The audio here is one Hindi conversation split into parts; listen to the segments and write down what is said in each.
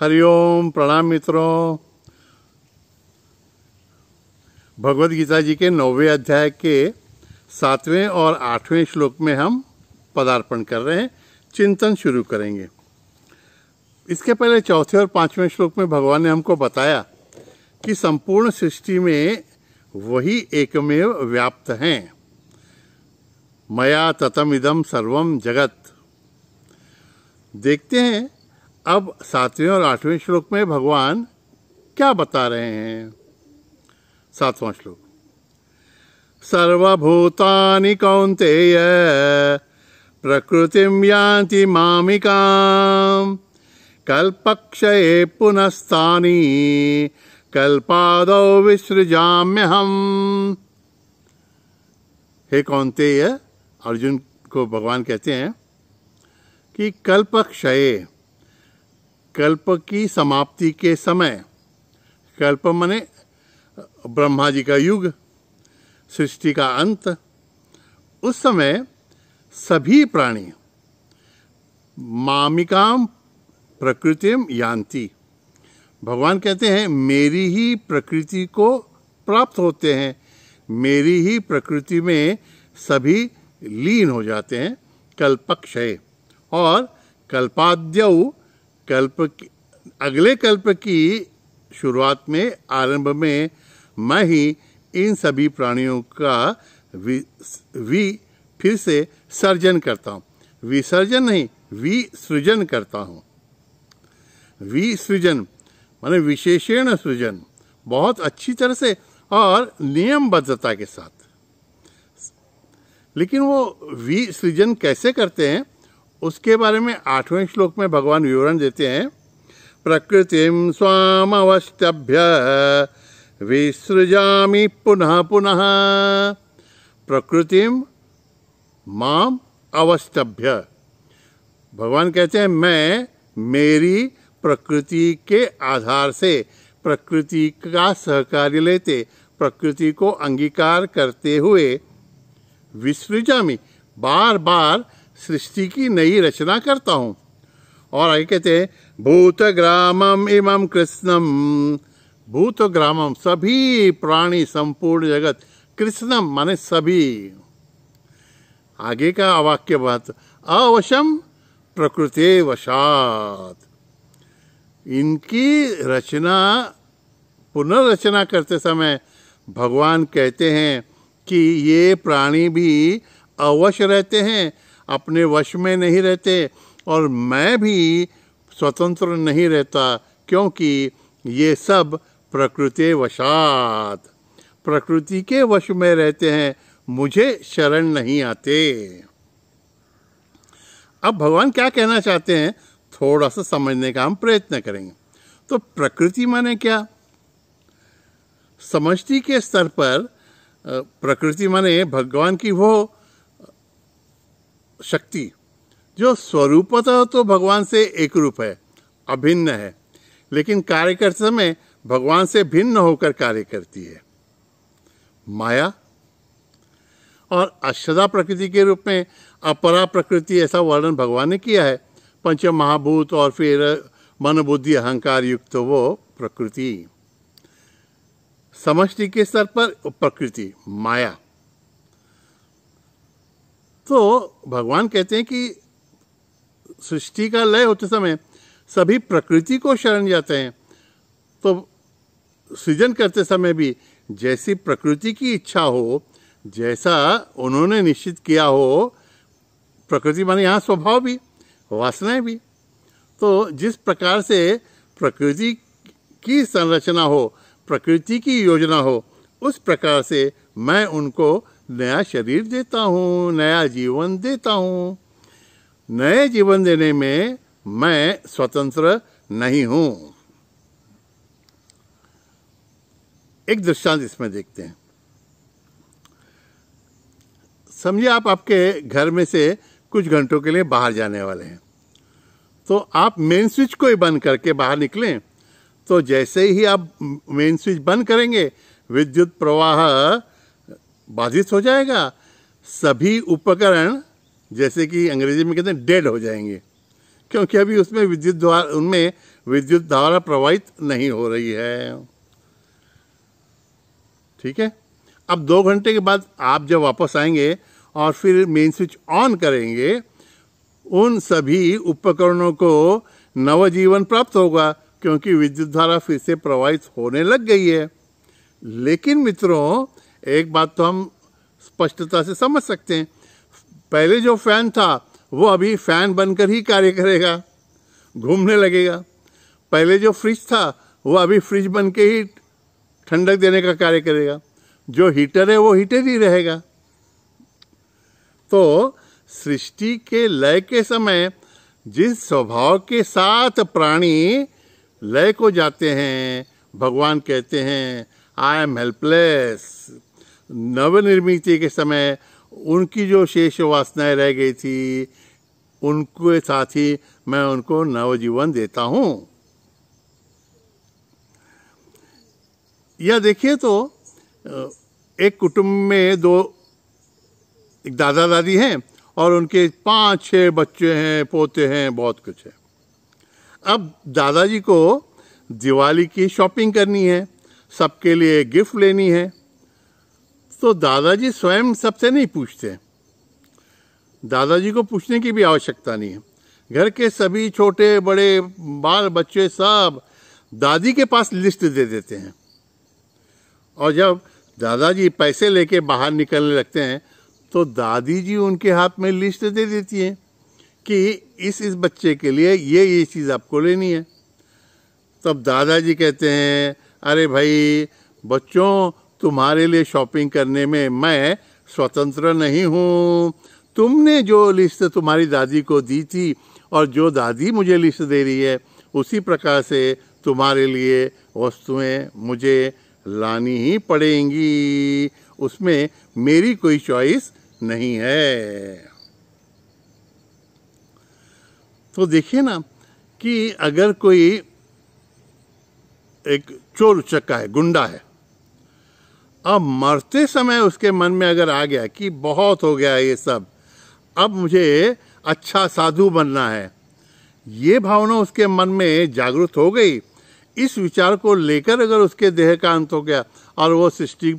हरिओम। प्रणाम मित्रों। भगवद गीता जी के 9वें अध्याय के 7वें और 8वें श्लोक में हम पदार्पण कर रहे हैं, चिंतन शुरू करेंगे। इसके पहले चौथे और 5वें श्लोक में भगवान ने हमको बताया कि संपूर्ण सृष्टि में वही एकमेव व्याप्त हैं। मया ततम इदम सर्वम जगत। देखते हैं अब 7वें और 8वें श्लोक में भगवान क्या बता रहे हैं। 7वां श्लोक, सर्वभूतानि कौन्तेय प्रकृतिं यान्ति मामिकाम् कल्पक्षये पुनस्तानि कल्पादौ विसृजाम्यहम्। हे कौन्तेय, अर्जुन को भगवान कहते हैं कि कल्पक्षये, कल्प की समाप्ति के समय, कल्प माने ब्रह्मा जी का युग, सृष्टि का अंत, उस समय सभी प्राणी मामिकाम प्रकृतिम यान्ति, भगवान कहते हैं मेरी ही प्रकृति को प्राप्त होते हैं, मेरी ही प्रकृति में सभी लीन हो जाते हैं। कल्पक्षय और कल्पाद्यौ, अगले कल्प की शुरुआत में, आरंभ में मैं ही इन सभी प्राणियों का फिर से सर्जन करता हूँ। विसर्जन नहीं, विसृजन करता हूँ। विसृजन माने विशेषण सृजन, बहुत अच्छी तरह से और नियमबद्धता के साथ। लेकिन वो विसृजन कैसे करते हैं उसके बारे में 8वें श्लोक में भगवान विवरण देते हैं। प्रकृतिम स्वामवष्टभ्य विसृजामि पुनः पुनः। प्रकृतिम माम अवष्टभ्य, भगवान कहते हैं मैं मेरी प्रकृति के आधार से, प्रकृति का सहकार्य लेते, प्रकृति को अंगीकार करते हुए विसृजामि, बार बार सृष्टि की नई रचना करता हूँ। और आगे कहते हैं भूतग्रामम इमं कृष्णम, भूतग्रामम सभी प्राणी, संपूर्ण जगत, कृष्णम माने सभी। आगे का वाक्य बात, अवशम प्रकृते वशात, इनकी रचना, पुनर्रचना करते समय भगवान कहते हैं कि ये प्राणी भी अवश रहते हैं, अपने वश में नहीं रहते, और मैं भी स्वतंत्र नहीं रहता, क्योंकि ये सब प्रकृति वशात, प्रकृति के वश में रहते हैं, मुझे शरण नहीं आते। अब भगवान क्या कहना चाहते हैं थोड़ा सा समझने का हम प्रयत्न करेंगे। तो प्रकृति माने क्या? समष्टि के स्तर पर प्रकृति माने भगवान की वो शक्ति जो स्वरूपतः तो भगवान से एक रूप है, अभिन्न है, लेकिन कार्य करते समय भगवान से भिन्न होकर कार्य करती है। माया और अष्टधा प्रकृति के रूप में अपरा प्रकृति, ऐसा वर्णन भगवान ने किया है। पंच महाभूत और फिर मन बुद्धि अहंकार युक्त वो प्रकृति। समष्टि के स्तर पर प्रकृति माया। तो भगवान कहते हैं कि सृष्टि का लय होते समय सभी प्रकृति को शरण जाते हैं। तो सृजन करते समय भी जैसी प्रकृति की इच्छा हो, जैसा उन्होंने निश्चित किया हो, प्रकृति माने यहाँ स्वभाव भी, वासनाएं भी, तो जिस प्रकार से प्रकृति की संरचना हो, प्रकृति की योजना हो, उस प्रकार से मैं उनको नया शरीर देता हूँ, नया जीवन देता हूँ। नए जीवन देने में मैं स्वतंत्र नहीं हूँ। एक दृष्टांत इसमें देखते हैं। समझिए आप आपके घर में से कुछ घंटों के लिए बाहर जाने वाले हैं, तो आप मेन स्विच को ही बंद करके बाहर निकलें, तो जैसे ही आप मेन स्विच बंद करेंगे विद्युत प्रवाह बाधित हो जाएगा। सभी उपकरण, जैसे कि अंग्रेजी में कहते हैं, डेड हो जाएंगे, क्योंकि अभी उसमें विद्युत द्वारा, उनमें विद्युत धारा प्रवाहित नहीं हो रही है। ठीक है। अब 2 घंटे के बाद आप जब वापस आएंगे और फिर मेन स्विच ऑन करेंगे, उन सभी उपकरणों को नवजीवन प्राप्त होगा, क्योंकि विद्युत धारा फिर से प्रवाहित होने लग गई है। लेकिन मित्रों, एक बात तो हम स्पष्टता से समझ सकते हैं, पहले जो फैन था वो अभी फैन बनकर ही कार्य करेगा, घूमने लगेगा। पहले जो फ्रिज था वो अभी फ्रिज बन के ही ठंडक देने का कार्य करेगा। जो हीटर है वो हीटर ही रहेगा। तो सृष्टि के लय के समय जिस स्वभाव के साथ प्राणी लय को जाते हैं, भगवान कहते हैं आई एम हेल्पलेस। नवनिर्मित के समय उनकी जो शेष वासनाएं रह गई थी, उनके साथ ही मैं उनको नवजीवन देता हूं। यह देखिए तो एक कुटुंब में एक दादा दादी हैं और उनके 5-6 बच्चे हैं, पोते हैं, बहुत कुछ है। अब दादाजी को दिवाली की शॉपिंग करनी है, सबके लिए गिफ्ट लेनी है। तो दादाजी स्वयं सबसे नहीं पूछते, दादाजी को पूछने की भी आवश्यकता नहीं है। घर के सभी छोटे बड़े बाल बच्चे सब दादी के पास लिस्ट दे देते हैं, और जब दादाजी पैसे लेके बाहर निकलने लगते हैं तो दादी जी उनके हाथ में लिस्ट दे देती है कि इस बच्चे के लिए ये चीज़ आपको लेनी है। तब दादाजी कहते हैं, अरे भाई बच्चों, तुम्हारे लिए शॉपिंग करने में मैं स्वतंत्र नहीं हूँ। तुमने जो लिस्ट तुम्हारी दादी को दी थी और जो दादी मुझे लिस्ट दे रही है, उसी प्रकार से तुम्हारे लिए वस्तुएं मुझे लानी ही पड़ेंगी, उसमें मेरी कोई चॉइस नहीं है। तो देखिए ना कि अगर कोई एक चोर उचक्का है, गुंडा है, अब मरते समय उसके मन में अगर आ गया कि बहुत हो गया ये सब, अब मुझे अच्छा साधु बनना है, ये भावना उसके मन में जागृत हो गई, इस विचार को लेकर अगर उसके देह का अंत हो गया और वो सृष्टि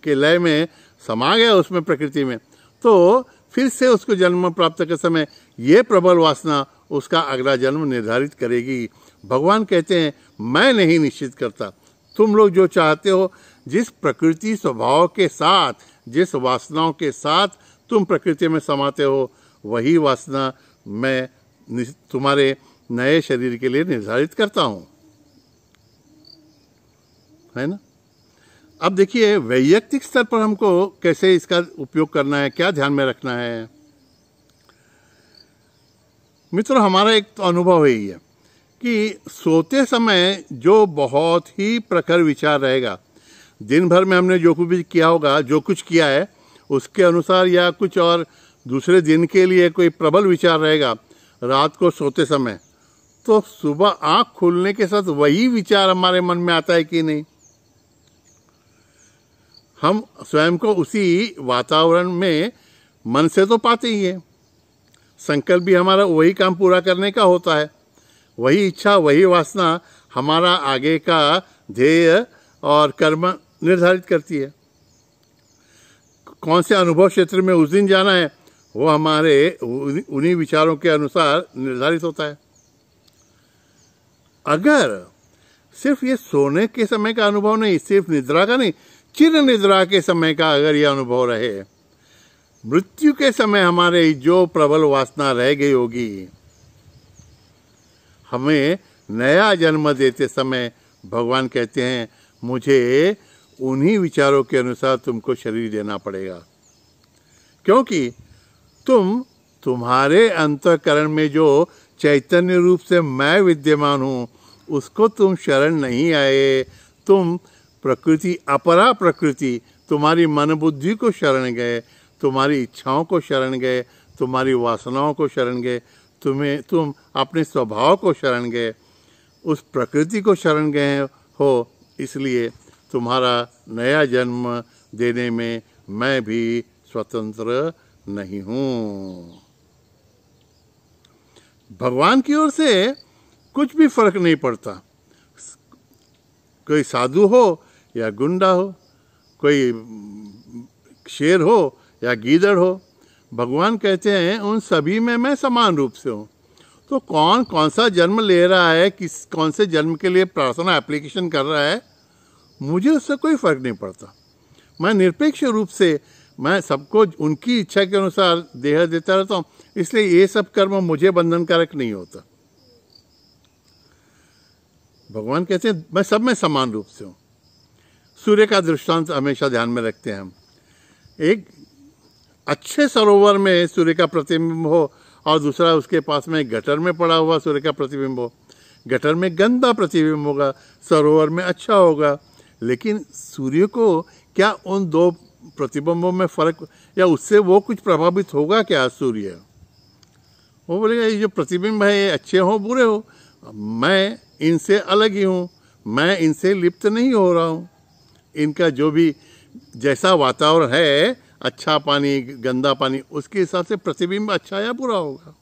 के लय में समा गया उसमें, प्रकृति में, तो फिर से उसको जन्म प्राप्त के समय ये प्रबल वासना उसका अगला जन्म निर्धारित करेगी। भगवान कहते हैं मैं नहीं निश्चित करता, तुम लोग जो चाहते हो, जिस प्रकृति स्वभाव के साथ, जिस वासनाओं के साथ तुम प्रकृति में समाते हो, वही वासना मैं तुम्हारे नए शरीर के लिए निर्धारित करता हूं, है ना। अब देखिए वैयक्तिक स्तर पर हमको कैसे इसका उपयोग करना है, क्या ध्यान में रखना है। मित्रों, हमारा एक तो अनुभव ही है कि सोते समय जो बहुत ही प्रखर विचार रहेगा, दिन भर में हमने जो कुछ भी किया होगा, जो कुछ किया है उसके अनुसार, या कुछ और दूसरे दिन के लिए कोई प्रबल विचार रहेगा रात को सोते समय, तो सुबह आंख खुलने के साथ वही विचार हमारे मन में आता है कि नहीं। हम स्वयं को उसी वातावरण में मन से तो पाते ही है, संकल्प भी हमारा वही काम पूरा करने का होता है, वही इच्छा, वही वासना हमारा आगे का ध्येय और कर्म निर्धारित करती है। कौन से अनुभव क्षेत्र में उस दिन जाना है, वो हमारे उन्हीं विचारों के अनुसार निर्धारित होता है। अगर सिर्फ ये सोने के समय का अनुभव नहीं, सिर्फ निद्रा का नहीं, चिर निद्रा के समय का अगर ये अनुभव रहे, मृत्यु के समय हमारे जो प्रबल वासना रह गई होगी, हमें नया जन्म देते समय भगवान कहते हैं मुझे उन्हीं विचारों के अनुसार तुमको शरीर देना पड़ेगा, क्योंकि तुम्हारे अंतःकरण में जो चैतन्य रूप से मैं विद्यमान हूँ, उसको तुम शरण नहीं आए, तुम प्रकृति, अपरा प्रकृति, तुम्हारी मन बुद्धि को शरण गए, तुम्हारी इच्छाओं को शरण गए, तुम्हारी वासनाओं को शरण गए, तुम अपने स्वभाव को शरण गए, उस प्रकृति को शरण गए हो। इसलिए तुम्हारा नया जन्म देने में मैं भी स्वतंत्र नहीं हूँ। भगवान की ओर से कुछ भी फर्क नहीं पड़ता, कोई साधु हो या गुंडा हो, कोई शेर हो या गीदड़ हो, भगवान कहते हैं उन सभी में मैं समान रूप से हूँ। तो कौन कौन सा जन्म ले रहा है, कौन से जन्म के लिए प्रार्थना एप्लीकेशन कर रहा है, मुझे उससे कोई फर्क नहीं पड़ता। मैं निरपेक्ष रूप से मैं सबको उनकी इच्छा के अनुसार देह देता रहता हूँ, इसलिए ये सब कर्म मुझे बंधनकारक नहीं होता। भगवान कहते हैं मैं सब में समान रूप से हूँ। सूर्य का दृष्टांत हमेशा ध्यान में रखते हैं हम। एक अच्छे सरोवर में सूर्य का प्रतिबिंब हो और दूसरा उसके पास में गटर में पड़ा हुआ सूर्य का प्रतिबिंब हो। गटर में गंदा प्रतिबिंब होगा, सरोवर में अच्छा होगा। लेकिन सूर्य को क्या उन दो प्रतिबिंबों में फर्क, या उससे वो कुछ प्रभावित होगा क्या? सूर्य वो बोलेगा ये जो प्रतिबिंब है ये अच्छे हो बुरे हो, मैं इनसे अलग ही हूँ, मैं इनसे लिप्त नहीं हो रहा हूँ। इनका जो भी जैसा वातावरण है, अच्छा पानी गंदा पानी, उसके हिसाब से प्रतिबिंब अच्छा या बुरा होगा।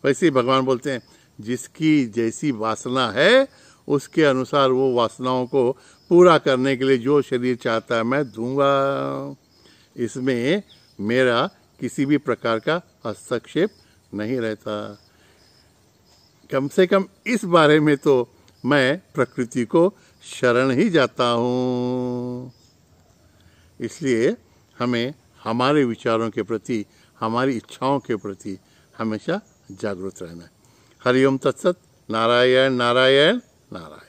वैसे ही भगवान बोलते हैं जिसकी जैसी वासना है उसके अनुसार वो वासनाओं को पूरा करने के लिए जो शरीर चाहता है मैं दूंगा। इसमें मेरा किसी भी प्रकार का हस्तक्षेप नहीं रहता। कम से कम इस बारे में तो मैं प्रकृति को शरण ही जाता हूँ। इसलिए हमें हमारे विचारों के प्रति, हमारी इच्छाओं के प्रति हमेशा जागरूक रहना है। हरि ओम तत्सत। नारायण नारायण नारायण।